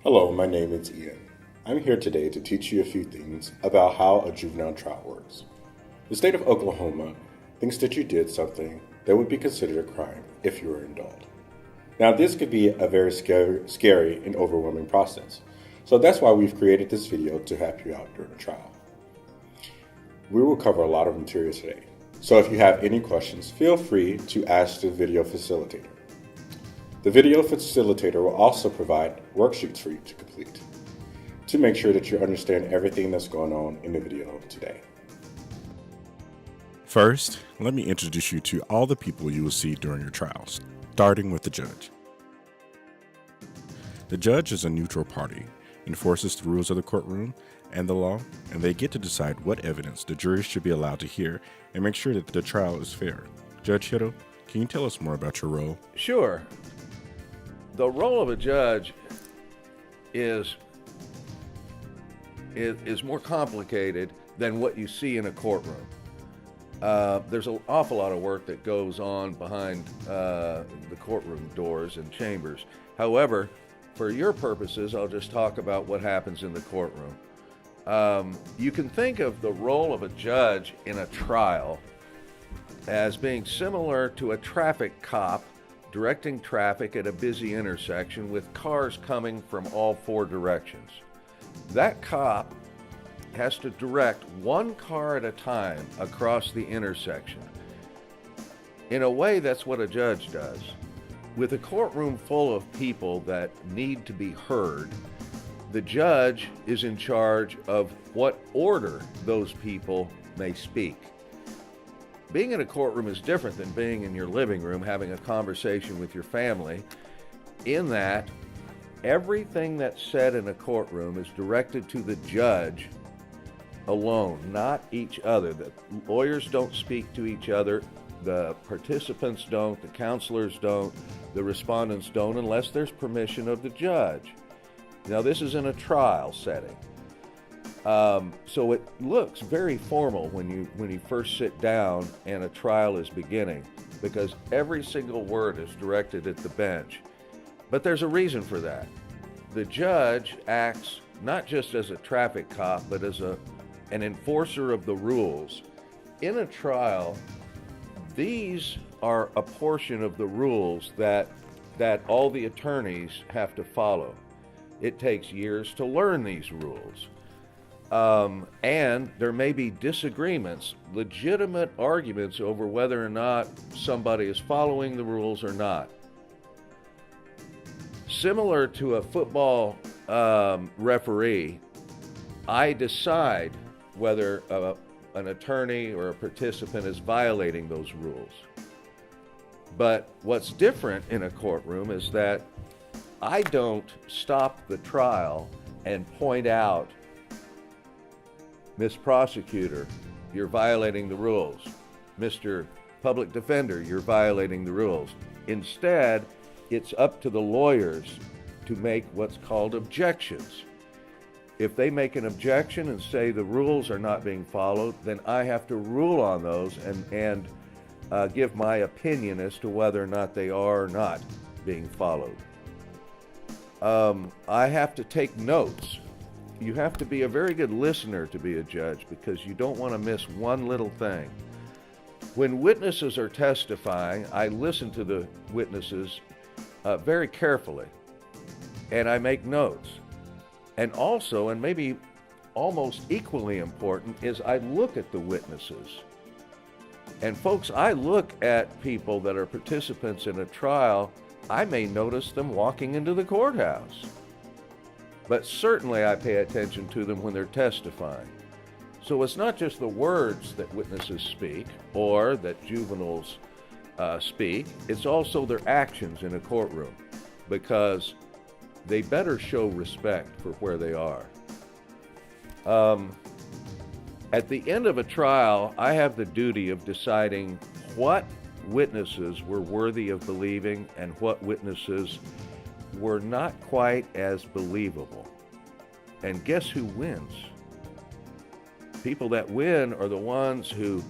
Hello, my name is Ian. I'm here today to teach you a few things about how a juvenile trial works. The state of Oklahoma thinks that you did something that would be considered a crime if you were an adult. Now, this could be a very scary and overwhelming process, so that's why we've created this video to help you out during the trial. We will cover a lot of material today, so if you have any questions, feel free to ask the video facilitator. The video facilitator will also provide worksheets for you to complete to make sure that you understand everything that's going on in the video today. First, let me introduce you to all the people you will see during your trials, starting with the judge. The judge is a neutral party, enforces the rules of the courtroom and the law, and they get to decide what evidence the jury should be allowed to hear and make sure that the trial is fair. Judge Hittle, can you tell us more about your role? Sure. The role of a judge is more complicated than what you see in a courtroom. There's an awful lot of work that goes on behind the courtroom doors and chambers. However, for your purposes, I'll just talk about what happens in the courtroom. You can think of the role of a judge in a trial as being similar to a traffic cop directing traffic at a busy intersection with cars coming from all four directions. That cop has to direct one car at a time across the intersection. In a way, that's what a judge does. With a courtroom full of people that need to be heard, the judge is in charge of what order those people may speak. Being in a courtroom is different than being in your living room having a conversation with your family, in that everything that's said in a courtroom is directed to the judge alone, not each other. The lawyers don't speak to each other, the participants don't, the counselors don't, the respondents don't, unless there's permission of the judge. Now, this is in a trial setting. So it looks very formal when you first sit down and a trial is beginning, because every single word is directed at the bench. But there's a reason for that. The judge acts not just as a traffic cop, but as an enforcer of the rules. In a trial, these are a portion of the rules that all the attorneys have to follow. It takes years to learn these rules. And there may be disagreements, legitimate arguments over whether or not somebody is following the rules or not. Similar to a football referee, I decide whether an attorney or a participant is violating those rules. But what's different in a courtroom is that I don't stop the trial and point out, Miss Prosecutor, you're violating the rules. Mr. Public Defender, you're violating the rules. Instead, it's up to the lawyers to make what's called objections. If they make an objection and say the rules are not being followed, then I have to rule on those and give my opinion as to whether or not they are or not being followed. I have to take notes. You have to be a very good listener to be a judge, because you don't want to miss one little thing. When witnesses are testifying, I listen to the witnesses very carefully, and I make notes. And also, and maybe almost equally important, is I look at the witnesses. And folks, I look at people that are participants in a trial. I may notice them walking into the courthouse. But certainly I pay attention to them when they're testifying. So it's not just the words that witnesses speak or that juveniles speak, it's also their actions in a courtroom, because they better show respect for where they are. At the end of a trial, I have the duty of deciding what witnesses were worthy of believing and what witnesses were not quite as believable. And guess who wins? People that win are the ones who,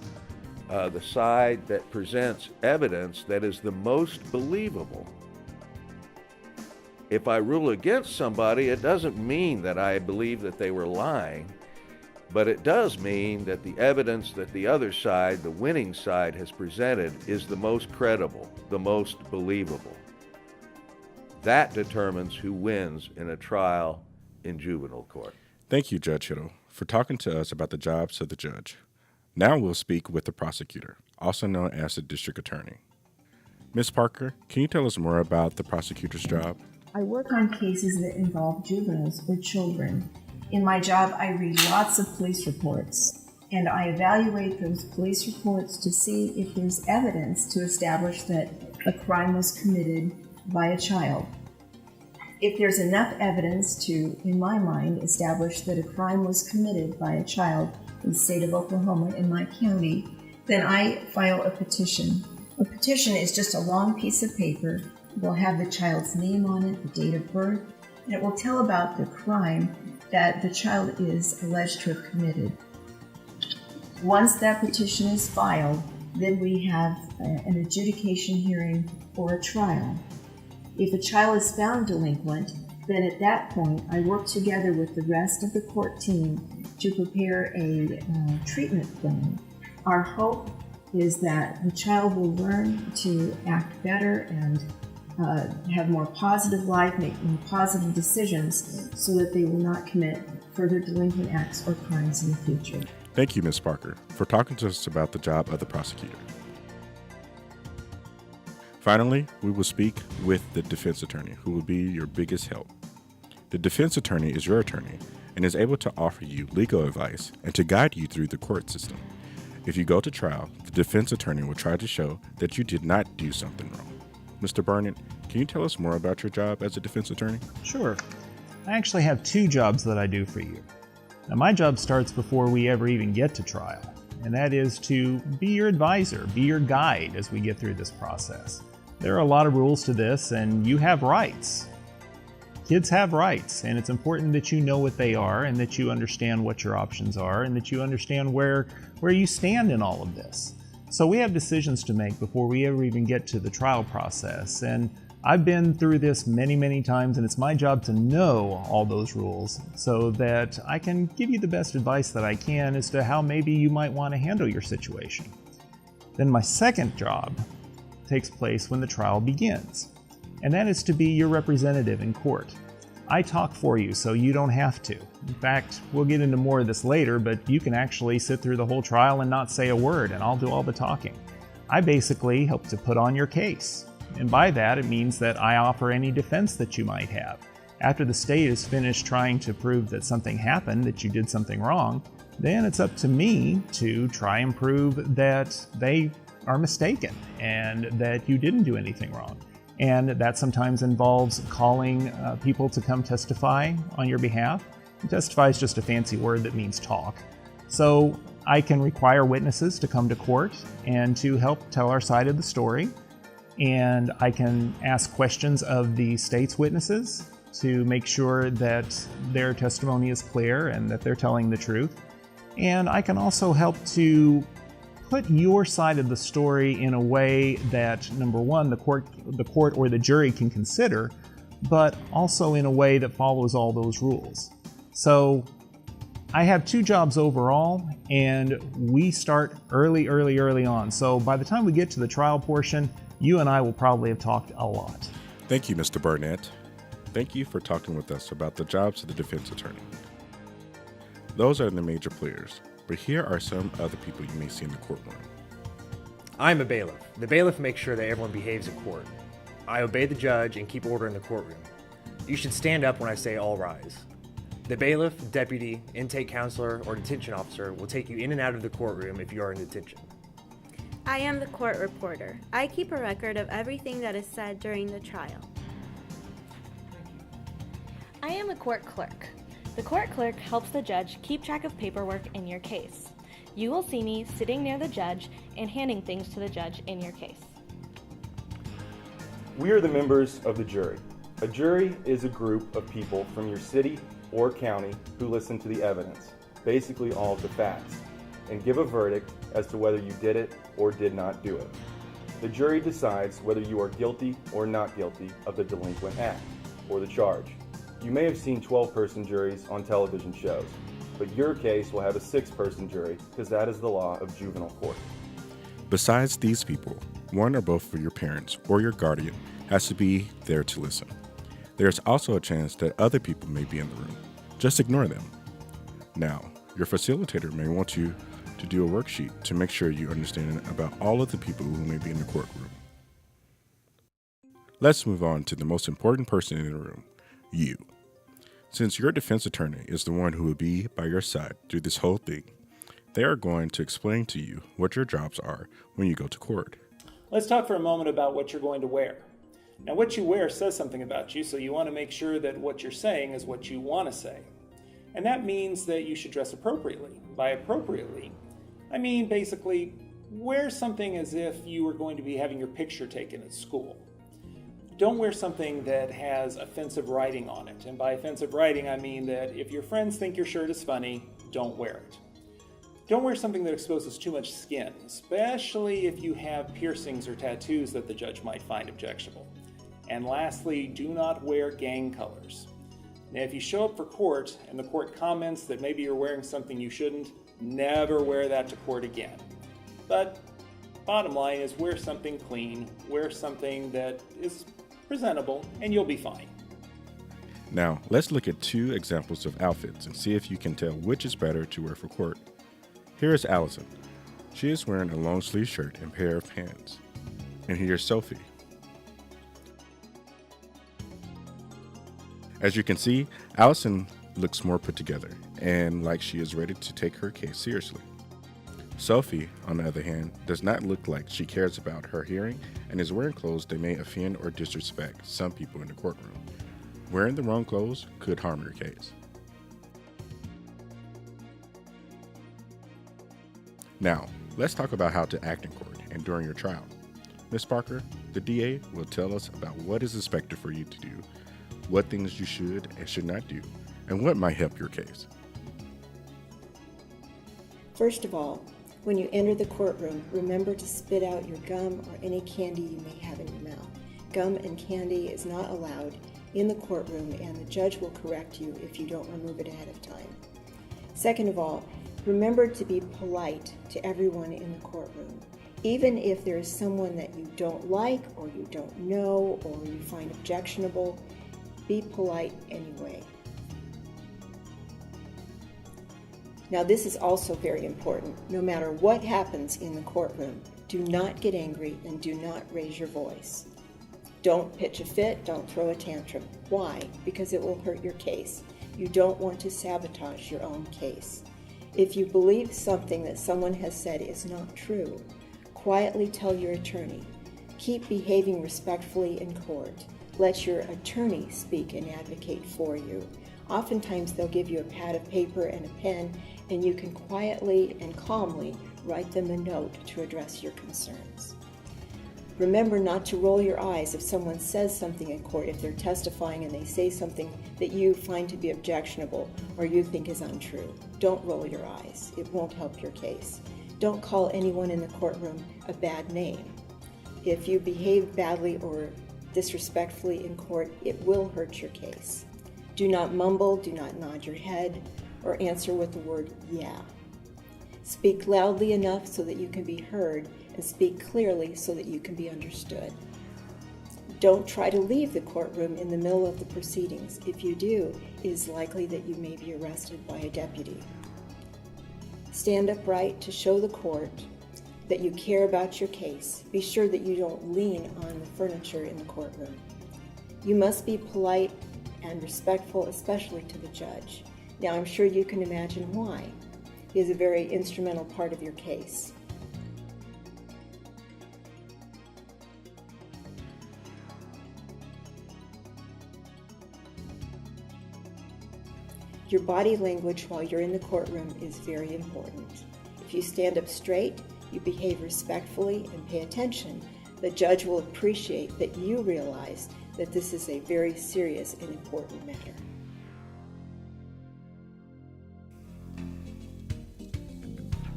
the side that presents evidence that is the most believable. if I rule against somebody, it doesn't mean that I believe that they were lying, but it does mean that the evidence that the other side, the winning side, has presented is the most credible, the most believable. That determines who wins in a trial in juvenile court. Thank you, Judge Hittle, for talking to us about the jobs of the judge. Now we'll speak with the prosecutor, also known as the district attorney. Ms. Parker, can you tell us more about the prosecutor's job? I work on cases that involve juveniles or children. In my job, I read lots of police reports, and I evaluate those police reports to see if there's evidence to establish that a crime was committed by a child. If there's enough evidence to, in my mind, establish that a crime was committed by a child in the state of Oklahoma in my county, then I file a petition. A petition is just a long piece of paper. It will have the child's name on it, the date of birth, and it will tell about the crime that the child is alleged to have committed. Once that petition is filed, then we have an adjudication hearing or a trial. If a child is found delinquent, then at that point I work together with the rest of the court team to prepare a treatment plan. Our hope is that the child will learn to act better and have more positive life, make more positive decisions so that they will not commit further delinquent acts or crimes in the future. Thank you, Ms. Parker, for talking to us about the job of the prosecutor. Finally, we will speak with the defense attorney, who will be your biggest help. The defense attorney is your attorney and is able to offer you legal advice and to guide you through the court system. If you go to trial, the defense attorney will try to show that you did not do something wrong. Mr. Burnett, can you tell us more about your job as a defense attorney? Sure. I actually have two jobs that I do for you. Now, my job starts before we ever even get to trial, and that is to be your advisor, be your guide as we get through this process. There are a lot of rules to this, and you have rights. Kids have rights, and it's important that you know what they are and that you understand what your options are and that you understand where you stand in all of this. So we have decisions to make before we ever even get to the trial process, and I've been through this many, many times, and it's my job to know all those rules so that I can give you the best advice that I can as to how maybe you might want to handle your situation. Then my second job takes place when the trial begins, and that is to be your representative in court. I talk for you so you don't have to. In fact, we'll get into more of this later, but you can actually sit through the whole trial and not say a word, and I'll do all the talking. I basically help to put on your case, and by that it means that I offer any defense that you might have. After the state is finished trying to prove that something happened, that you did something wrong, then it's up to me to try and prove that they are mistaken and that you didn't do anything wrong. And that sometimes involves calling people to come testify on your behalf. And testify is just a fancy word that means talk. So I can require witnesses to come to court and to help tell our side of the story. And I can ask questions of the state's witnesses to make sure that their testimony is clear and that they're telling the truth. And I can also help to put your side of the story in a way that, number one, the court or the jury can consider, but also in a way that follows all those rules. So I have two jobs overall, and we start early on. So by the time we get to the trial portion, you and I will probably have talked a lot. Thank you, Mr. Burnett. Thank you for talking with us about the jobs of the defense attorney. Those are the major players, but here are some other people you may see in the courtroom. I'm a bailiff. The bailiff makes sure that everyone behaves in court. I obey the judge and keep order in the courtroom. You should stand up when I say all rise. The bailiff, deputy, intake counselor, or detention officer will take you in and out of the courtroom if you are in detention. I am the court reporter. I keep a record of everything that is said during the trial. I am a court clerk. The court clerk helps the judge keep track of paperwork in your case. You will see me sitting near the judge and handing things to the judge in your case. We are the members of the jury. A jury is a group of people from your city or county who listen to the evidence, basically all of the facts, and give a verdict as to whether you did it or did not do it. The jury decides whether you are guilty or not guilty of the delinquent act. or the charge. You may have seen 12-person juries on television shows, but your case will have a 6-person jury because that is the law of juvenile court. Besides these people, one or both of your parents or your guardian has to be there to listen. There's also a chance that other people may be in the room. Just ignore them. Now, your facilitator may want you to do a worksheet to make sure you understand about all of the people who may be in the courtroom. Let's move on to the most important person in the room, you. Since your defense attorney is the one who will be by your side through this whole thing, they are going to explain to you what your jobs are when you go to court. Let's talk for a moment about what you're going to wear. Now, what you wear says something about you, so you want to make sure that what you're saying is what you want to say. And that means that you should dress appropriately. By appropriately, I mean basically wear something as if you were going to be having your picture taken at school. Don't wear something that has offensive writing on it. And by offensive writing, I mean that if your friends think your shirt is funny, don't wear it. Don't wear something that exposes too much skin, especially if you have piercings or tattoos that the judge might find objectionable. And lastly, do not wear gang colors. Now, if you show up for court and the court comments that maybe you're wearing something you shouldn't, never wear that to court again. But bottom line is wear something clean, wear something that is presentable, and you'll be fine. Now, let's look at 2 examples of outfits and see if you can tell which is better to wear for court. Here is Allison. She is wearing a long sleeve shirt and pair of pants. And here's Sophie. As you can see, Allison looks more put together and like she is ready to take her case seriously. Sophie, on the other hand, does not look like she cares about her hearing and is wearing clothes that may offend or disrespect some people in the courtroom. Wearing the wrong clothes could harm your case. Now, let's talk about how to act in court and during your trial. Ms. Parker, the DA will tell us about what is expected for you to do, what things you should and should not do, and what might help your case. First of all, when you enter the courtroom, remember to spit out your gum or any candy you may have in your mouth. Gum and candy is not allowed in the courtroom, and the judge will correct you if you don't remove it ahead of time. Second of all, remember to be polite to everyone in the courtroom. Even if there is someone that you don't like or you don't know or you find objectionable, be polite anyway. Now, this is also very important. No matter what happens in the courtroom, do not get angry and do not raise your voice. Don't pitch a fit, don't throw a tantrum. Why? Because it will hurt your case. You don't want to sabotage your own case. If you believe something that someone has said is not true, quietly tell your attorney. Keep behaving respectfully in court. Let your attorney speak and advocate for you. Oftentimes they'll give you a pad of paper and a pen, and you can quietly and calmly write them a note to address your concerns. Remember not to roll your eyes if someone says something in court, if they're testifying and they say something that you find to be objectionable or you think is untrue. Don't roll your eyes. It won't help your case. Don't call anyone in the courtroom a bad name. If you behave badly or disrespectfully in court, it will hurt your case. Do not mumble, do not nod your head, or answer with the word yeah. Speak loudly enough so that you can be heard, and speak clearly so that you can be understood. Don't try to leave the courtroom in the middle of the proceedings. If you do, it is likely that you may be arrested by a deputy. Stand upright to show the court that you care about your case. Be sure that you don't lean on the furniture in the courtroom. You must be polite and respectful, especially to the judge. Now, I'm sure you can imagine why. He is a very instrumental part of your case. Your body language while you're in the courtroom is very important. If you stand up straight, you behave respectfully and pay attention, the judge will appreciate that you realize that this is a very serious and important matter.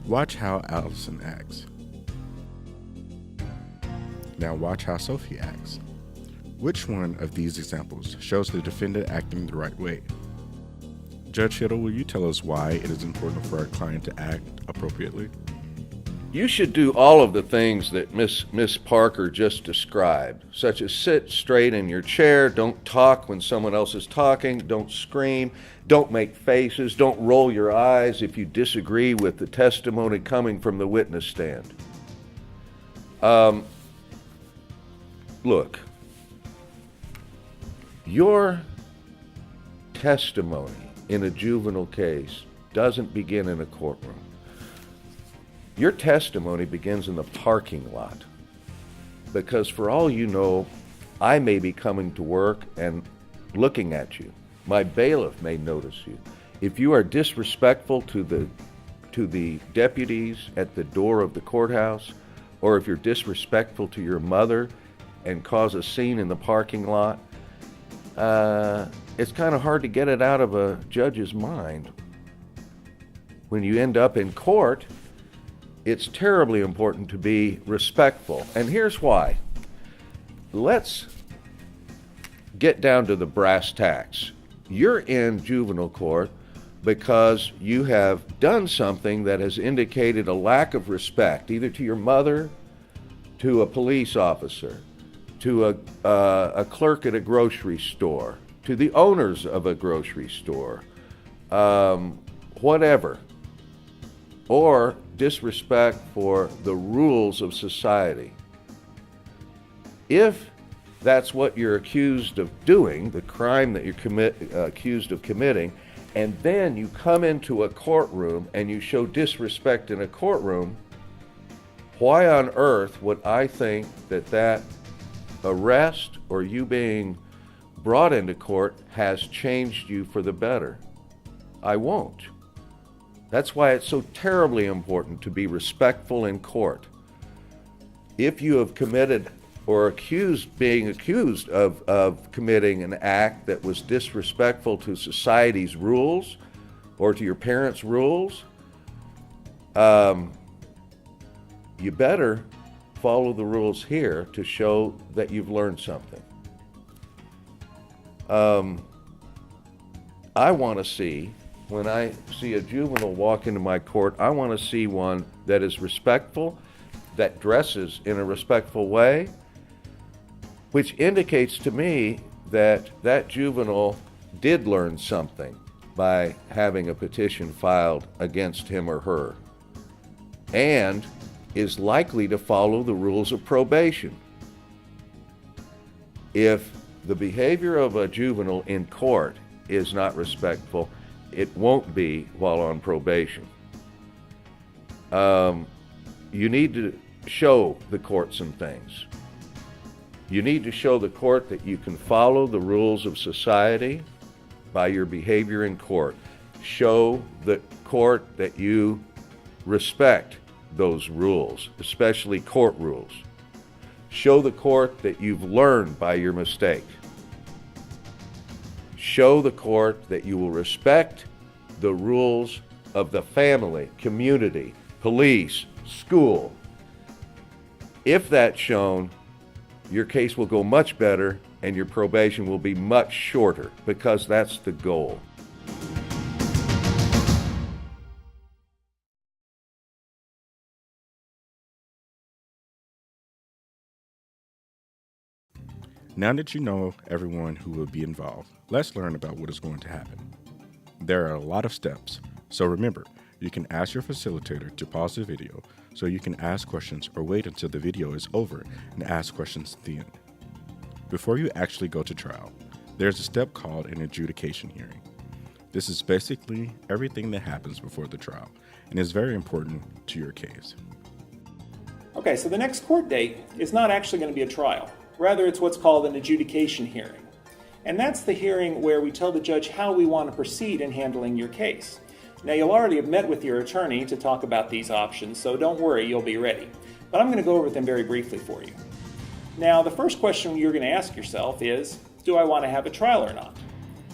Watch how Allison acts. Now watch how Sophie acts. Which one of these examples shows the defendant acting the right way? Judge Hiddle, will you tell us why it is important for our client to act appropriately? You should do all of the things that Miss Parker just described, such as sit straight in your chair, don't talk when someone else is talking, don't scream, don't make faces, don't roll your eyes if you disagree with the testimony coming from the witness stand. Look, your testimony in a juvenile case doesn't begin in a courtroom. Your testimony begins in the parking lot, because for all you know, I may be coming to work and looking at you. My bailiff may notice you. If you are disrespectful to the deputies at the door of the courthouse, or if you're disrespectful to your mother and cause a scene in the parking lot, it's kind of hard to get it out of a judge's mind. When you end up in court, it's terribly important to be respectful. And here's why. Let's get down to the brass tacks. You're in juvenile court because you have done something that has indicated a lack of respect, either to your mother, to a police officer, to a clerk at a grocery store, to the owners of a grocery store, whatever, or disrespect for the rules of society. If that's what you're accused of doing, the crime that you're accused of committing, and then you come into a courtroom and you show disrespect in a courtroom, why on earth would I think that arrest or you being brought into court has changed you for the better? I won't. That's why it's so terribly important to be respectful in court. If you have committed or being accused of committing an act that was disrespectful to society's rules or to your parents' rules, you better follow the rules here to show that you've learned something. I want to see, when I see a juvenile walk into my court, I want to see one that is respectful, that dresses in a respectful way, which indicates to me that that juvenile did learn something by having a petition filed against him or her, and is likely to follow the rules of probation. If the behavior of a juvenile in court is not respectful, it won't be while on probation. You need to show the court some things. You need to show the court that you can follow the rules of society by your behavior in court. Show the court that you respect those rules, especially court rules. Show the court that you've learned by your mistake. Show the court that you will respect the rules of the family, community, police, school. If that's shown, your case will go much better and your probation will be much shorter, because that's the goal. Now that you know everyone who will be involved, let's learn about what is going to happen. There are a lot of steps, so remember, you can ask your facilitator to pause the video so you can ask questions, or wait until the video is over and ask questions at the end. Before you actually go to trial, there's a step called an adjudication hearing. This is basically everything that happens before the trial and is very important to your case. Okay, so the next court date is not actually going to be a trial. Rather, it's what's called an adjudication hearing. And that's the hearing where we tell the judge how we want to proceed in handling your case. Now, you'll already have met with your attorney to talk about these options, so don't worry, you'll be ready. But I'm going to go over them very briefly for you. Now, the first question you're going to ask yourself is, do I want to have a trial or not?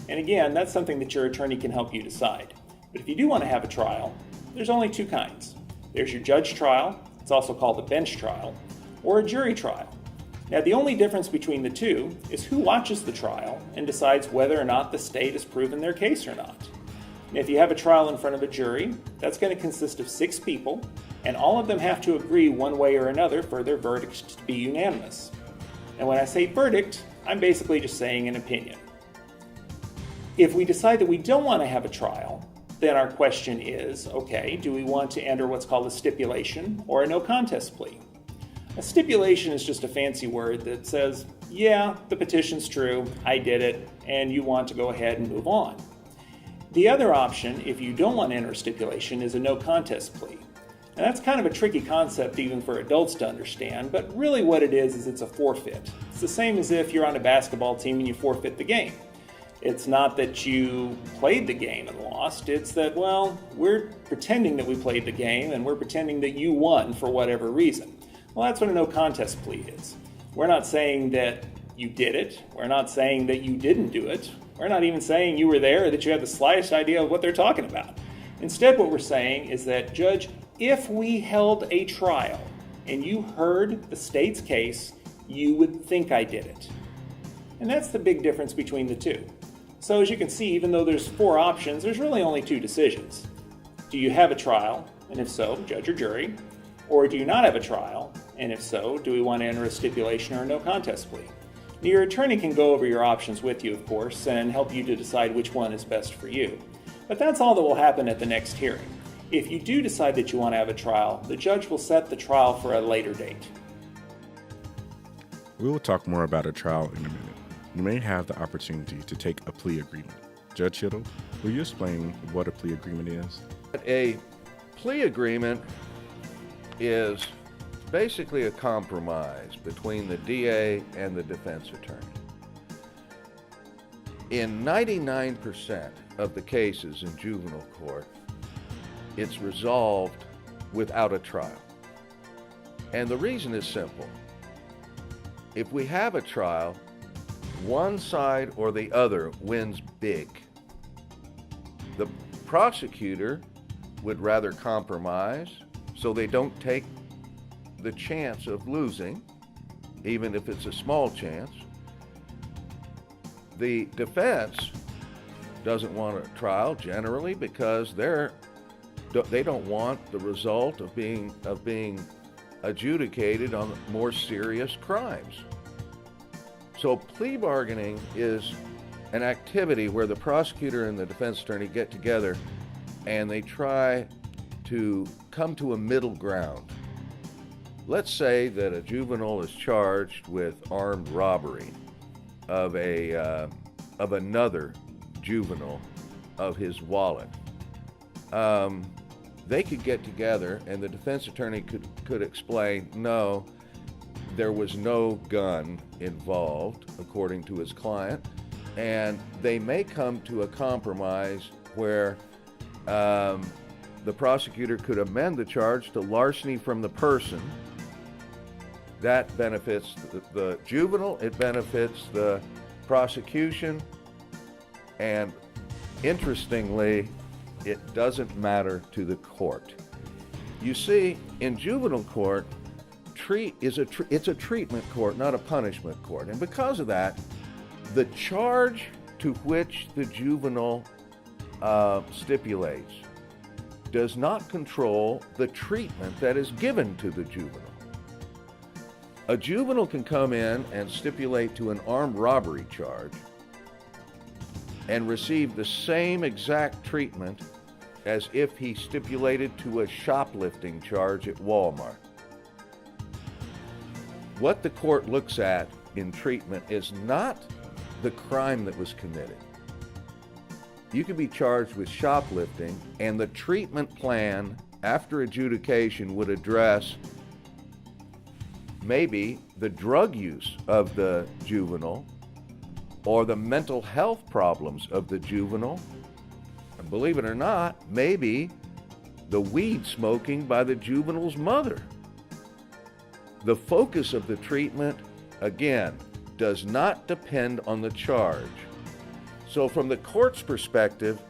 And again, that's something that your attorney can help you decide. But if you do want to have a trial, there's only two kinds. There's your judge trial, it's also called a bench trial, or a jury trial. Now, the only difference between the two is who watches the trial and decides whether or not the state has proven their case or not. And if you have a trial in front of a jury, that's going to consist of 6 people, and all of them have to agree one way or another for their verdict to be unanimous. And when I say verdict, I'm basically just saying an opinion. If we decide that we don't want to have a trial, then our question is, okay, do we want to enter what's called a stipulation or a no contest plea? A stipulation is just a fancy word that says, yeah, the petition's true, I did it, and you want to go ahead and move on. The other option, if you don't want to enter a stipulation, is a no contest plea. Now that's kind of a tricky concept even for adults to understand, but really what it is it's a forfeit. It's the same as if you're on a basketball team and you forfeit the game. It's not that you played the game and lost, it's that, well, we're pretending that we played the game and we're pretending that you won for whatever reason. Well, that's what a no contest plea is. We're not saying that you did it. We're not saying that you didn't do it. We're not even saying you were there or that you had the slightest idea of what they're talking about. Instead, what we're saying is that, Judge, if we held a trial and you heard the state's case, you would think I did it. And that's the big difference between the two. So as you can see, even though there's 4 options, there's really only 2 decisions. Do you have a trial? And if so, judge or jury. Or do you not have a trial? And if so, do we want to enter a stipulation or a no contest plea? Now, your attorney can go over your options with you, of course, and help you to decide which one is best for you. But that's all that will happen at the next hearing. If you do decide that you want to have a trial, the judge will set the trial for a later date. We will talk more about a trial in a minute. You may have the opportunity to take a plea agreement. Judge Hittle, will you explain what a plea agreement is? A plea agreement is basically a compromise between the DA and the defense attorney. In 99% of the cases in juvenile court, it's resolved without a trial. And the reason is simple. If we have a trial, one side or the other wins big. The prosecutor would rather compromise so they don't take the chance of losing, even if it's a small chance. The defense doesn't want a trial generally because they don't want the result of being adjudicated on more serious crimes. So plea bargaining is an activity where the prosecutor and the defense attorney get together and they try to come to a middle ground. Let's say that a juvenile is charged with armed robbery of another juvenile of his wallet. They could get together and the defense attorney could explain, no, there was no gun involved, according to his client, and they may come to a compromise where the prosecutor could amend the charge to larceny from the person. That benefits the juvenile, it benefits the prosecution, and interestingly, it doesn't matter to the court. You see, in juvenile court, it's a treatment court, not a punishment court. And because of that, the charge to which the juvenile stipulates does not control the treatment that is given to the juvenile. A juvenile can come in and stipulate to an armed robbery charge and receive the same exact treatment as if he stipulated to a shoplifting charge at Walmart. What the court looks at in treatment is not the crime that was committed. You could be charged with shoplifting, and the treatment plan after adjudication would address maybe the drug use of the juvenile or the mental health problems of the juvenile. And believe it or not, maybe the weed smoking by the juvenile's mother. The focus of the treatment, again, does not depend on the charge. So from the court's perspective,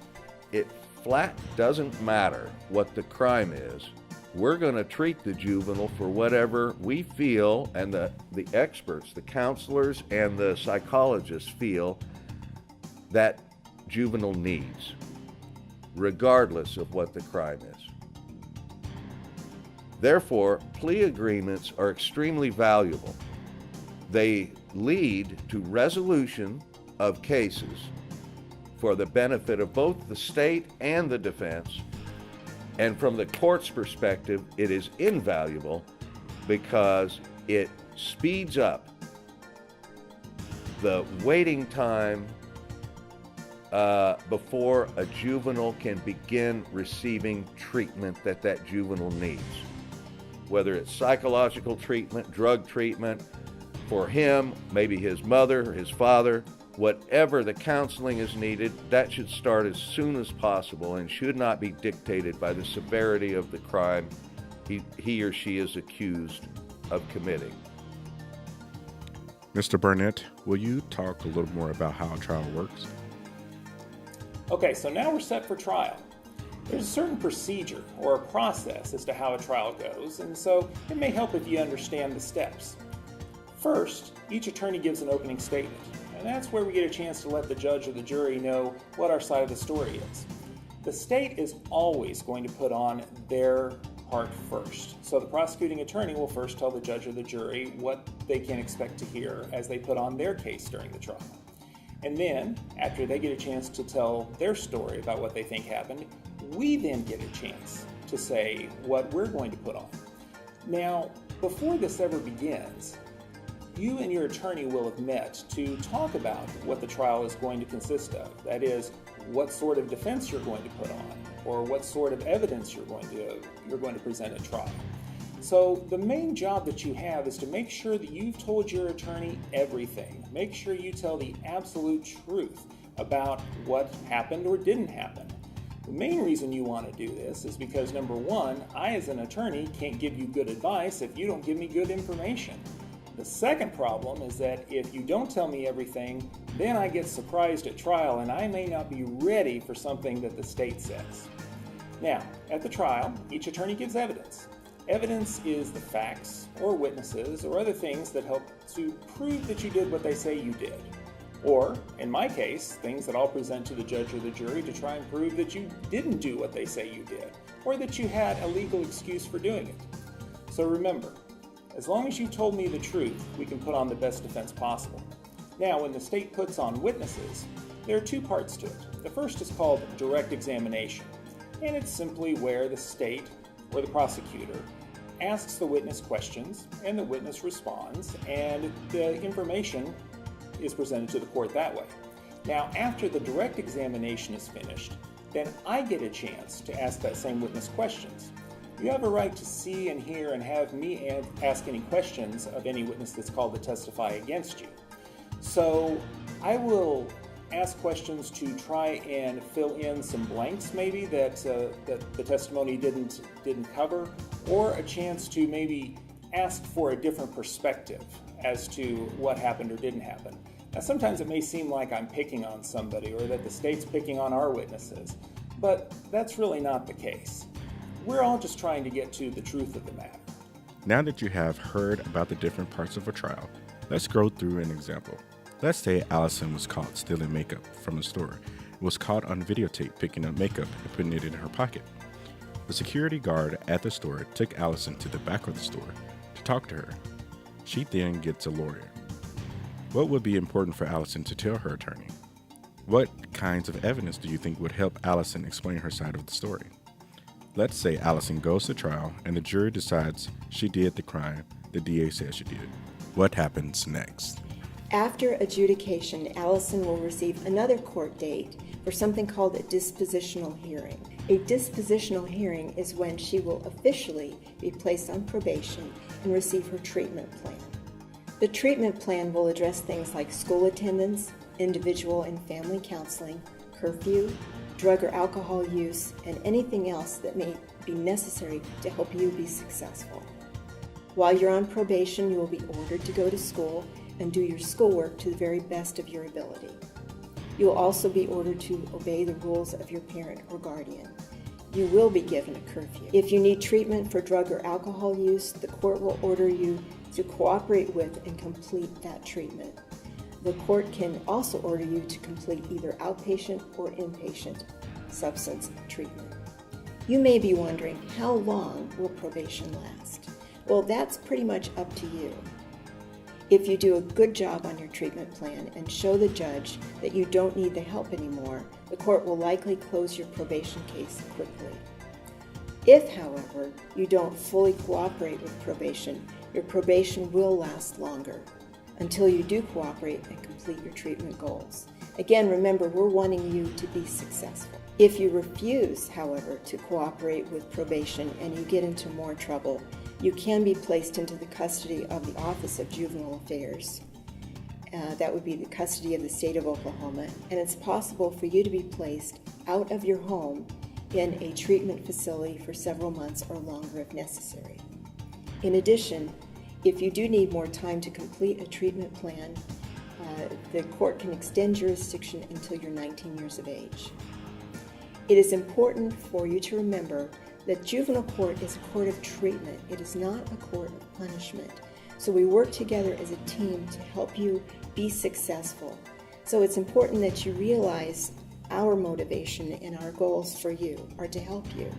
it flat doesn't matter what the crime is. we're going to treat the juvenile for whatever we feel, and the experts, the counselors and the psychologists feel that juvenile needs, regardless of what the crime is. Therefore, plea agreements are extremely valuable. They lead to resolution of cases for the benefit of both the state and the defense. And from the court's perspective, it is invaluable because it speeds up the waiting time before a juvenile can begin receiving treatment that juvenile needs. Whether it's psychological treatment, drug treatment, for him, maybe his mother or his father, whatever the counseling is needed, that should start as soon as possible and should not be dictated by the severity of the crime he or she is accused of committing. Mr. Burnett, will you talk a little more about how a trial works? Okay, so now we're set for trial. There's a certain procedure or a process as to how a trial goes, and so it may help if you understand the steps. First, each attorney gives an opening statement, and that's where we get a chance to let the judge or the jury know what our side of the story is. The state is always going to put on their part first. So the prosecuting attorney will first tell the judge or the jury what they can expect to hear as they put on their case during the trial. And then, after they get a chance to tell their story about what they think happened, we then get a chance to say what we're going to put on. Now, before this ever begins, you and your attorney will have met to talk about what the trial is going to consist of. That is, what sort of defense you're going to put on, or what sort of evidence you're going to present at trial. So the main job that you have is to make sure that you've told your attorney everything. Make sure you tell the absolute truth about what happened or didn't happen. The main reason you want to do this is because, number one, I as an attorney can't give you good advice if you don't give me good information. The second problem is that if you don't tell me everything, then I get surprised at trial and I may not be ready for something that the state says. Now, at the trial, each attorney gives evidence. Evidence is the facts or witnesses or other things that help to prove that you did what they say you did. Or, in my case, things that I'll present to the judge or the jury to try and prove that you didn't do what they say you did, or that you had a legal excuse for doing it. So remember, as long as you told me the truth, we can put on the best defense possible. Now, when the state puts on witnesses, there are two parts to it. The first is called direct examination, and it's simply where the state or the prosecutor asks the witness questions, and the witness responds, and the information is presented to the court that way. Now, after the direct examination is finished, then I get a chance to ask that same witness questions. You have a right to see and hear and have me ask any questions of any witness that's called to testify against you. So I will ask questions to try and fill in some blanks maybe that the testimony didn't cover, or a chance to maybe ask for a different perspective as to what happened or didn't happen. Now, sometimes it may seem like I'm picking on somebody or that the state's picking on our witnesses, but that's really not the case. We're all just trying to get to the truth of the matter. Now that you have heard about the different parts of a trial, let's go through an example. Let's say Allison was caught stealing makeup from the store and was caught on videotape picking up makeup and putting it in her pocket. The security guard at the store took Allison to the back of the store to talk to her. She then gets a lawyer. What would be important for Allison to tell her attorney? What kinds of evidence do you think would help Allison explain her side of the story? Let's say Allison goes to trial and the jury decides she did the crime the DA says she did. What happens next? After adjudication, Allison will receive another court date for something called a dispositional hearing. A dispositional hearing is when she will officially be placed on probation and receive her treatment plan. The treatment plan will address things like school attendance, individual and family counseling, curfew, drug or alcohol use, and anything else that may be necessary to help you be successful. While you're on probation, you will be ordered to go to school and do your schoolwork to the very best of your ability. You will also be ordered to obey the rules of your parent or guardian. you will be given a curfew. If you need treatment for drug or alcohol use, the court will order you to cooperate with and complete that treatment. The court can also order you to complete either outpatient or inpatient substance treatment. You may be wondering, how long will probation last? Well, that's pretty much up to you. If you do a good job on your treatment plan and show the judge that you don't need the help anymore, the court will likely close your probation case quickly. If, however, you don't fully cooperate with probation, your probation will last longer until you do cooperate and complete your treatment goals. Again, remember, we're wanting you to be successful. If you refuse, however, to cooperate with probation and you get into more trouble, you can be placed into the custody of the Office of Juvenile Affairs. That would be the custody of the state of Oklahoma, and it's possible for you to be placed out of your home in a treatment facility for several months or longer if necessary. In addition, if you do need more time to complete a treatment plan, the court can extend jurisdiction until you're 19 years of age. It is important for you to remember that juvenile court is a court of treatment. It is not a court of punishment. So we work together as a team to help you be successful. So it's important that you realize our motivation and our goals for you are to help you.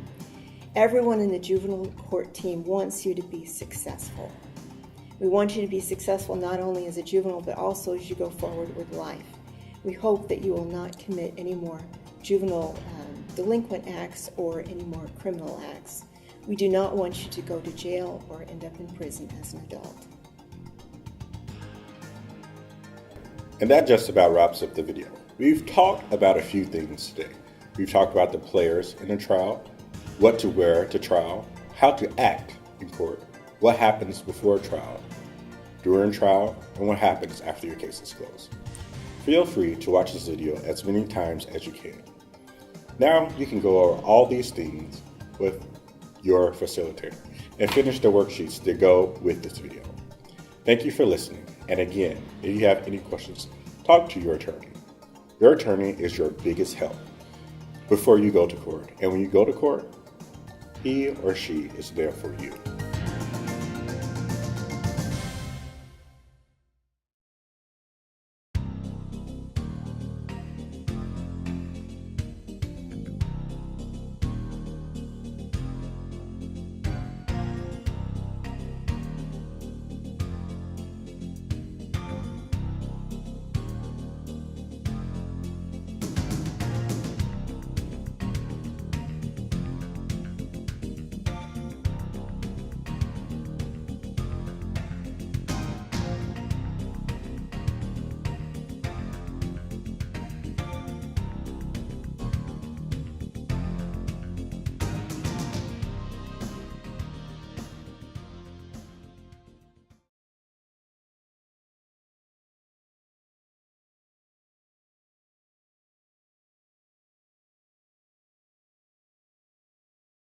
Everyone in the juvenile court team wants you to be successful. We want you to be successful not only as a juvenile, but also as you go forward with life. We hope that you will not commit any more juvenile delinquent acts or any more criminal acts. We do not want you to go to jail or end up in prison as an adult. And that just about wraps up the video. We've talked about a few things today. We've talked about the players in a trial, what to wear to trial, how to act in court, what happens before a trial, during trial, and what happens after your case is closed. Feel free to watch this video as many times as you can. Now you can go over all these things with your facilitator and finish the worksheets that go with this video. Thank you for listening, and again, if you have any questions, talk to your attorney. Your attorney is your biggest help before you go to court, and when you go to court, he or she is there for you.